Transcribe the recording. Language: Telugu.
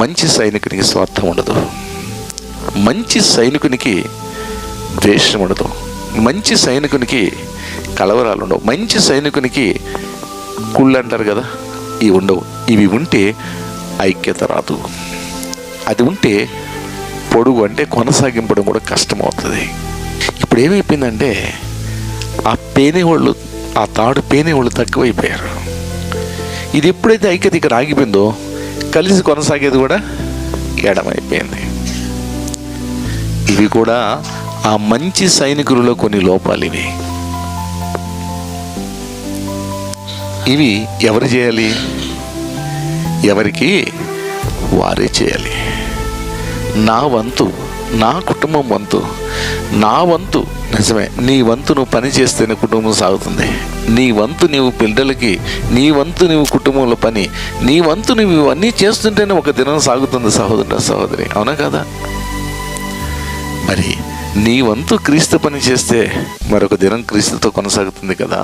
మంచి సైనికునికి స్వార్థం ఉండదు, మంచి సైనికునికి ద్వేషం ఉండదు, మంచి సైనికునికి కలవరాలు ఉండవు, మంచి సైనికునికి కుళ్ళు అంటారు కదా, ఇవి ఉండవు. ఇవి ఉంటే ఐక్యత రాదు. అది ఉంటే పొడుగు అంటే కొనసాగింపడం కూడా కష్టమవుతుంది. ఇప్పుడు ఏమైపోయిందంటే ఆ తాడు పేనేవాళ్ళు తక్కువైపోయారు. ఇది ఎప్పుడైతే ఐక్యత ఇక్కడ ఆగిపోయిందో కలిసి కొనసాగేది కూడా ఎడమైపోయింది. ఇవి కూడా ఆ మంచి సైనికులలో కొన్ని లోపాలు. ఇవి ఎవరు చేయాలి? ఎవరికి వారే చేయాలి. నా వంతు, నా కుటుంబం వంతు, నా వంతు నిజమే. నీ వంతు నువ్వు పని చేస్తేనే కుటుంబం సాగుతుంది. నీ వంతు నీవు పిల్లలకి, నీ వంతు నీవు కుటుంబంలో పని, నీ వంతు నువ్వు ఇవన్నీ చేస్తుంటేనే ఒక దినం సాగుతుంది సహోదరుడు సహోదరి, అవునా కదా? మరి నీ వంతు క్రీస్తు పని చేస్తే మరొక దినం క్రీస్తుతో కొనసాగుతుంది కదా.